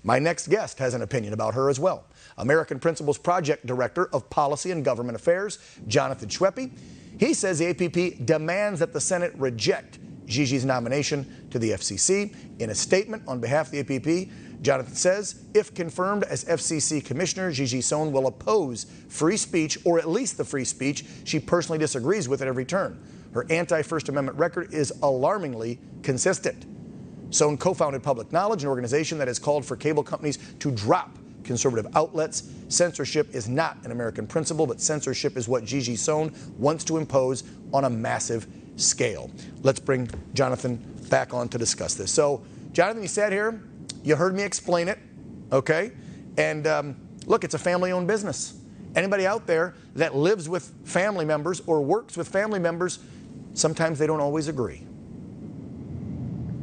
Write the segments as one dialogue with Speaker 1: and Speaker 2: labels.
Speaker 1: My next guest has an opinion about her as well. American Principles Project Director of Policy and Government Affairs, Jonathan Schweppe. He says the APP demands that the Senate reject Gigi's nomination to the FCC. In a statement on behalf of the APP, Jonathan says, if confirmed as FCC Commissioner, Gigi Sohn will oppose free speech, or at least the free speech she personally disagrees with at every turn. Her anti-First Amendment record is alarmingly consistent. Sohn co-founded Public Knowledge, an organization that has called for cable companies to drop conservative outlets. Censorship is not an American principle, but censorship is what Gigi Sohn wants to impose on a massive scale. Let's bring Jonathan back on to discuss this. So, Jonathan, you sat here. You heard me explain it, okay? And look, it's a family-owned business. Anybody out there that lives with family members or works with family members, sometimes they don't always agree.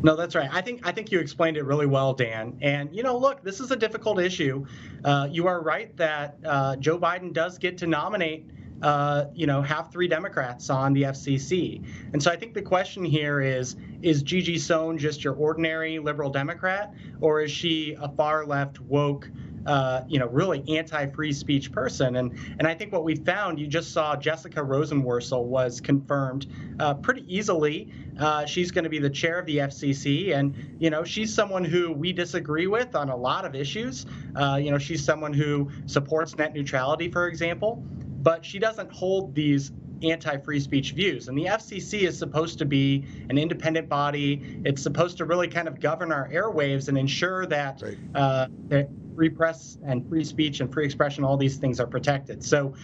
Speaker 2: No, that's right. I think you explained it really well, Dan. And, look, this is a difficult issue. You are right that Joe Biden does get to nominate have 3 Democrats on the FCC. And so I think the question here is Gigi Sohn just your ordinary liberal Democrat, or is she a far left woke, really anti-free speech person? And I think what we found, you just saw Jessica Rosenworcel was confirmed pretty easily. She's going to be the chair of the FCC, and she's someone who we disagree with on a lot of issues. She's someone who supports net neutrality, for example. But she doesn't hold these anti-free speech views. And the FCC is supposed to be an independent body. It's supposed to really kind of govern our airwaves and ensure that free press and free speech and free expression, all these things are protected. So,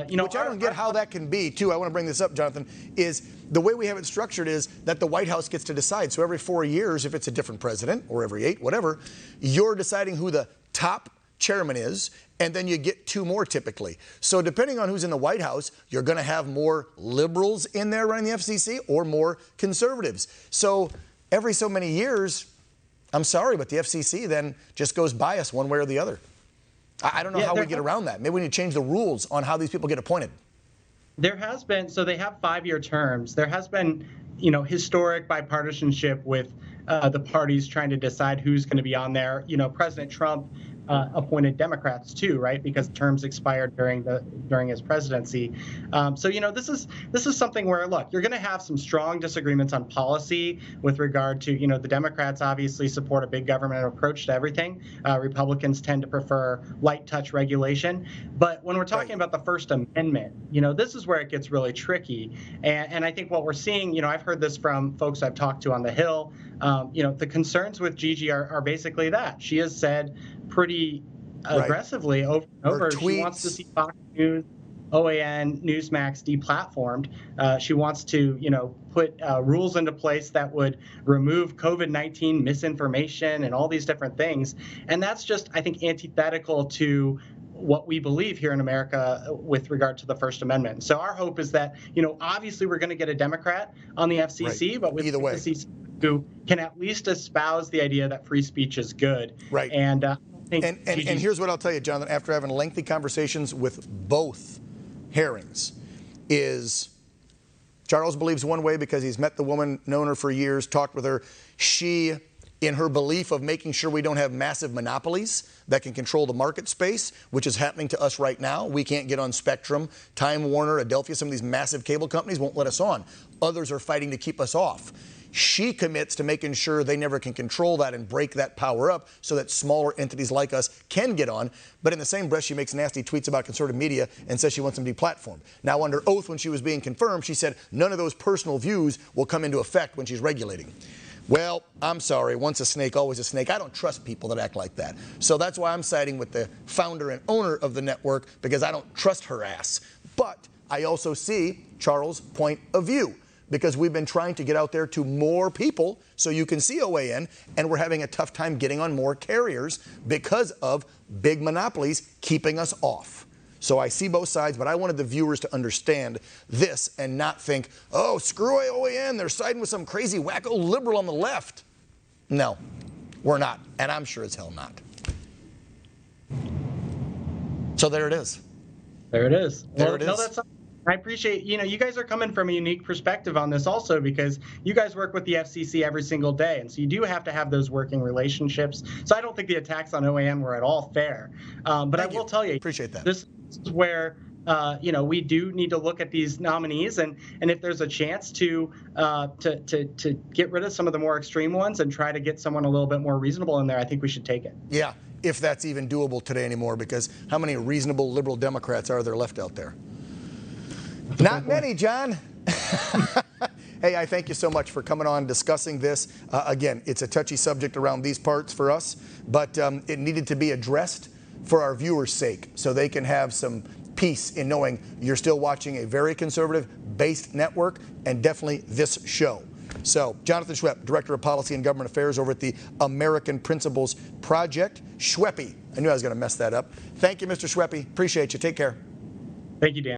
Speaker 1: which I don't get how that can be, too. I want to bring this up, Jonathan, is the way we have it structured is that the White House gets to decide. So every 4 years, if it's a different president, or every 8, whatever, you're deciding who the top chairman is, and then you get 2 more typically. So depending on who's in the White House, you're going to have more liberals in there running the FCC or more conservatives. So every so many years, I'm sorry, but the FCC then just goes biased one way or the other. I don't know how we get around that. Maybe we need to change the rules on how these people get appointed.
Speaker 2: There has been, so they have 5-year terms. There has been, historic bipartisanship with the parties trying to decide who's going to be on there. President Trump appointed Democrats too, right? Because terms expired during his presidency. So this is something where, look, you're going to have some strong disagreements on policy with regard to the Democrats obviously support a big government approach to everything. Republicans tend to prefer light touch regulation. But when we're talking about the First Amendment, this is where it gets really tricky. And I think what we're seeing, I've heard this from folks I've talked to on the Hill. The concerns with Gigi are basically that she has said pretty aggressively over and over. She wants to see Fox News, OAN, Newsmax deplatformed. She wants to, put rules into place that would remove COVID-19 misinformation and all these different things. And that's just, I think, antithetical to what we believe here in America with regard to the First Amendment. So our hope is that, obviously we're going to get a Democrat on the FCC, but with the FCC who can at least espouse the idea that free speech is good.
Speaker 1: Right.
Speaker 2: And
Speaker 1: here's what I'll tell you, Jonathan, after having lengthy conversations with both hearings, is Charles believes one way because he's met the woman, known her for years, talked with her. She, in her belief of making sure we don't have massive monopolies that can control the market space, which is happening to us right now. We can't get on Spectrum. Time Warner, Adelphia, some of these massive cable companies won't let us on. Others are fighting to keep us off. She commits to making sure they never can control that and break that power up so that smaller entities like us can get on. But in the same breath, she makes nasty tweets about conservative media and says she wants them deplatformed. Now, under oath, when she was being confirmed, she said none of those personal views will come into effect when she's regulating. Well, I'm sorry, once a snake, always a snake. I don't trust people that act like that. So that's why I'm siding with the founder and owner of the network, because I don't trust her ass. But I also see Charles' point of view, because we've been trying to get out there to more people so you can see OAN, and we're having a tough time getting on more carriers because of big monopolies keeping us off. So I see both sides, but I wanted the viewers to understand this and not think, oh, screw OAN, they're siding with some crazy wacko liberal on the left. No, we're not, and I'm sure as hell not. So there it is.
Speaker 2: There it is.
Speaker 1: There it is.
Speaker 2: No, that's I appreciate, you guys are coming from a unique perspective on this also, because you guys work with the FCC every single day. And so you do have to have those working relationships. So I don't think the attacks on OAN were at all fair. But I will tell you,
Speaker 1: appreciate that.
Speaker 2: This is where, we do need to look at these nominees, and if there's a chance to get rid of some of the more extreme ones and try to get someone a little bit more reasonable in there, I think we should take it.
Speaker 1: Yeah, if that's even doable today anymore, because how many reasonable liberal Democrats are there left out there? Not many, John. Hey, I thank you so much for coming on, discussing this. Again, it's a touchy subject around these parts for us, but it needed to be addressed for our viewers' sake, so they can have some peace in knowing you're still watching a very conservative-based network, and definitely this show. So, Jonathan Schweppe, Director of Policy and Government Affairs over at the American Principles Project. Schweppe, I knew I was going to mess that up. Thank you, Mr. Schweppe. Appreciate you. Take care.
Speaker 2: Thank you, Dan.